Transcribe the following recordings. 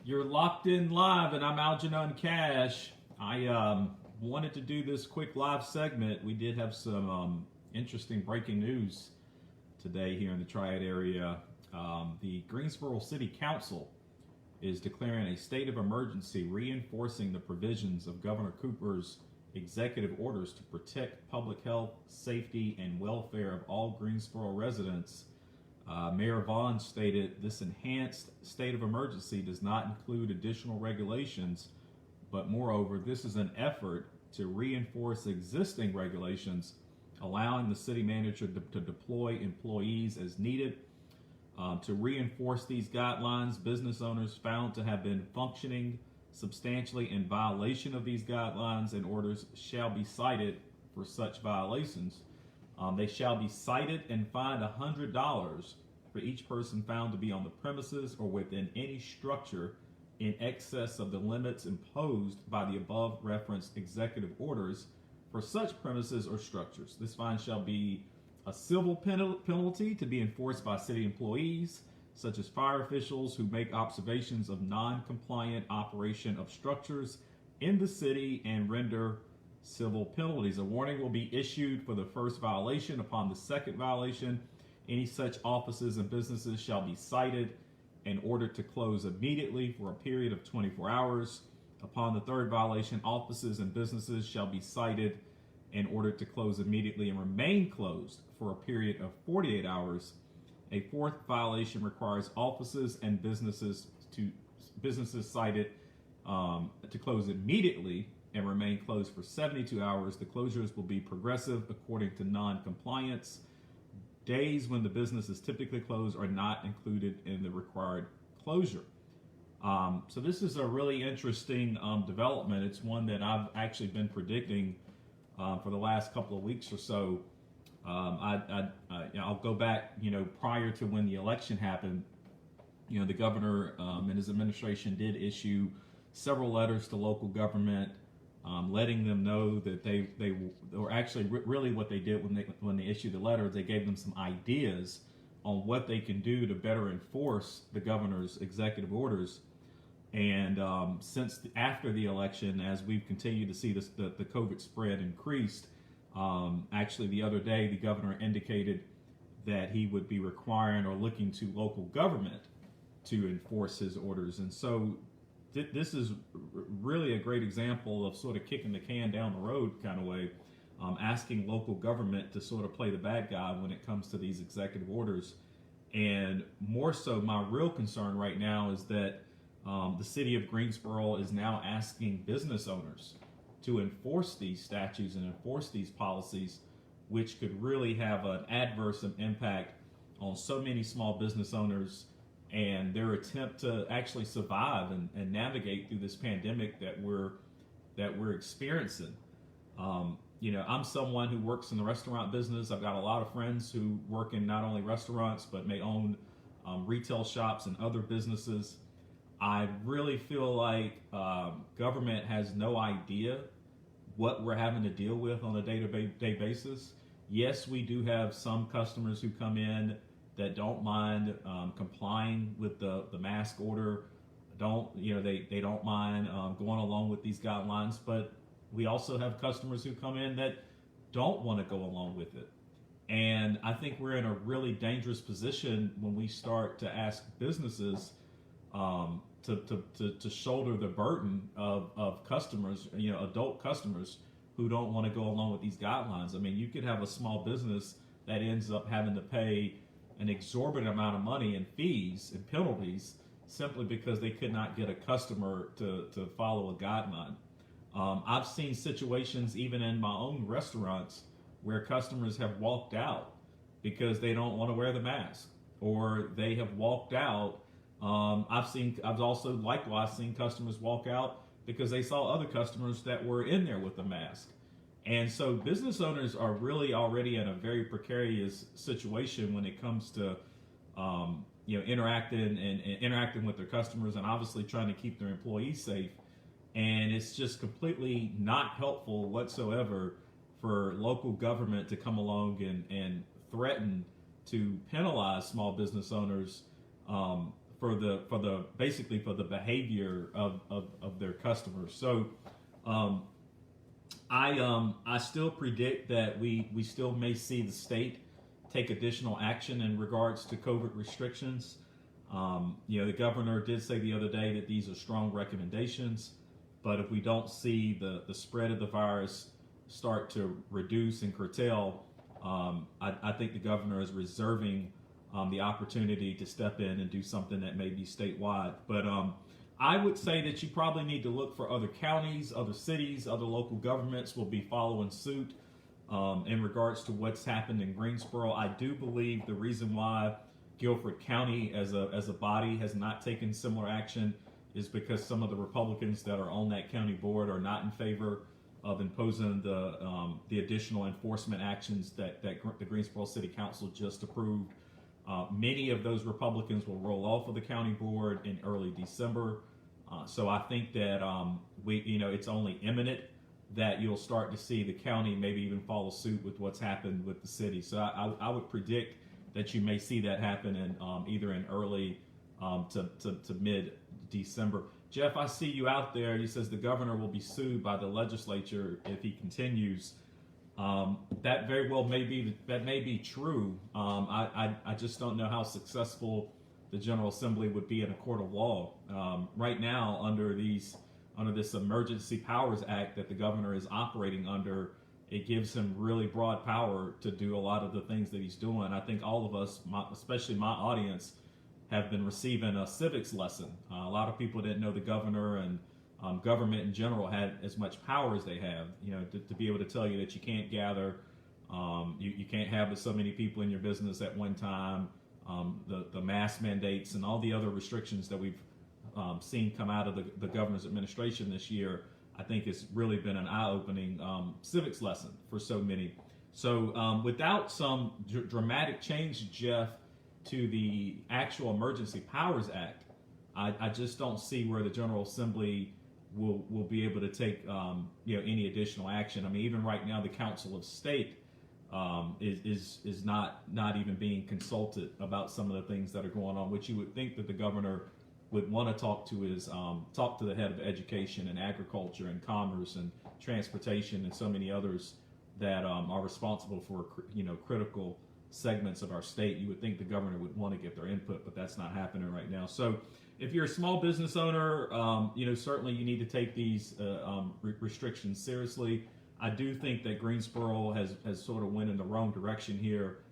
You're locked in live, and I'm Algenon Cash. I wanted to do this quick live segment. We did have some interesting breaking news today here in the Triad area. The Greensboro City Council is declaring a state of emergency, reinforcing the provisions of Governor Cooper's executive orders to protect public health, safety, and welfare of all Greensboro residents. Mayor Vaughan stated this enhanced state of emergency does not include additional regulations, but moreover, this is an effort to reinforce existing regulations, allowing the city manager to deploy employees as needed. To reinforce these guidelines, business owners found to have been functioning substantially in violation of these guidelines and orders shall be cited for such violations. They shall be cited and fined $100 for each person found to be on the premises or within any structure in excess of the limits imposed by the above referenced executive orders for such premises or structures. This fine shall be a civil penalty to be enforced by city employees, such as fire officials who make observations of non-compliant operation of structures in the city and render civil penalties. A warning will be issued for the first violation. Upon the second violation, any such offices and businesses shall be cited and ordered to close immediately for a period of 24 hours. Upon the third violation, offices and businesses shall be cited and ordered to close immediately and remain closed for a period of 48 hours. A fourth violation requires offices and businesses cited to close immediately and remain closed for 72 hours. The closures will be progressive according to non-compliance. Days when the business is typically closed are not included in the required closure. So this is a really interesting development. It's one that I've actually been predicting for the last couple of weeks or so. I'll go back, prior to when the election happened. The governor and his administration did issue several letters to local government, letting them know that they or actually really what they did when they issued the letter, they gave them some ideas on what they can do to better enforce the governor's executive orders. And since after the election, as we've continued to see the COVID spread increased, actually the other day the governor indicated that he would be requiring or looking to local government to enforce his orders. And so this is really a great example of sort of kicking the can down the road kind of way, asking local government to sort of play the bad guy when it comes to these executive orders. And more so, my real concern right now is that the city of Greensboro is now asking business owners to enforce these statutes and enforce these policies, which could really have an adverse impact on so many small business owners and their attempt to actually survive and navigate through this pandemic that we're experiencing. I'm someone who works in the restaurant business. I've got a lot of friends who work in not only restaurants but may own retail shops and other businesses. I really feel like government has no idea what we're having to deal with on a day-to-day basis. Yes, we do have some customers who come in that don't mind complying with the mask order. They don't mind going along with these guidelines, but we also have customers who come in that don't want to go along with it. And I think we're in a really dangerous position when we start to ask businesses to shoulder the burden of customers, adult customers who don't want to go along with these guidelines. I mean, you could have a small business that ends up having to pay an exorbitant amount of money in fees and penalties simply because they could not get a customer to follow a guideline. I've seen situations even in my own restaurants where customers have walked out because they don't want to wear the mask, or they have walked out. I've also likewise seen customers walk out because they saw other customers that were in there with a mask. And so business owners are really already in a very precarious situation when it comes to interacting with their customers and obviously trying to keep their employees safe. And it's just completely not helpful whatsoever for local government to come along and threaten to penalize small business owners basically for the behavior of their customers. So I still predict that we still may see the state take additional action in regards to COVID restrictions. The governor did say the other day that these are strong recommendations, but if we don't see the spread of the virus start to reduce and curtail, I think the governor is reserving the opportunity to step in and do something that may be statewide. But I would say that you probably need to look for other counties, other cities, other local governments will be following suit in regards to what's happened in Greensboro. I do believe the reason why Guilford County as a body has not taken similar action is because some of the Republicans that are on that county board are not in favor of imposing the additional enforcement actions that the Greensboro City Council just approved. Many of those Republicans will roll off of the county board in early December. So I think that it's only imminent that you'll start to see the county maybe even follow suit with what's happened with the city. So I would predict that you may see that happen in either in early to mid-December. Jeff, I see you out there. He says the governor will be sued by the legislature if he continues. That very well may be true. I just don't know how successful the General Assembly would be in a court of law. Right now, under this Emergency Powers Act that the governor is operating under, it gives him really broad power to do a lot of the things that he's doing. I think all of us, especially my audience, have been receiving a civics lesson. A lot of people didn't know the governor and government in general had as much power as they have. To be able to tell you that you can't gather, you can't have so many people in your business at one time, the mask mandates and all the other restrictions that we've seen come out of the governor's administration this year. I think it's really been an eye-opening civics lesson for so many. So without some dramatic change, Jeff, to the actual Emergency Powers Act, I just don't see where the General Assembly will be able to take any additional action. I mean, even right now, the Council of State is not even being consulted about some of the things that are going on, which you would think that the governor would want to talk to the head of education and agriculture and commerce and transportation and so many others that are responsible for critical segments of our state. You would think the governor would want to get their input, but that's not happening right now. So if you're a small business owner, certainly you need to take these restrictions seriously. I do think that Greensboro has sort of went in the wrong direction here,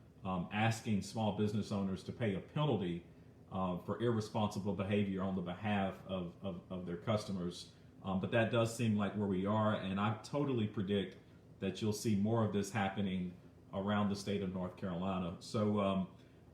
asking small business owners to pay a penalty for irresponsible behavior on the behalf of their customers. But that does seem like where we are, and I totally predict that you'll see more of this happening around the state of North Carolina. So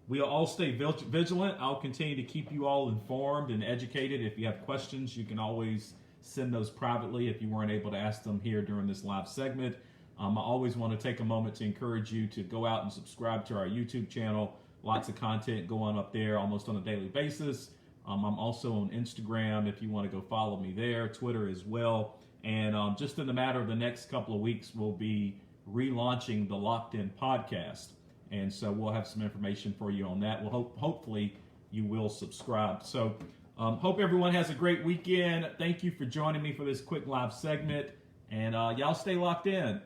we'll all stay vigilant. I'll continue to keep you all informed and educated. If you have questions, you can always send those privately if you weren't able to ask them here during this live segment. I always want to take a moment to encourage you to go out and subscribe to our YouTube channel. Lots of content going up there almost on a daily basis. I'm also on Instagram if you want to go follow me there, Twitter as well. And just in the matter of the next couple of weeks, we'll be relaunching the Locked In podcast. And so we'll have some information for you on that. We'll hopefully you will subscribe. So hope everyone has a great weekend. Thank you for joining me for this quick live segment. And y'all stay locked in.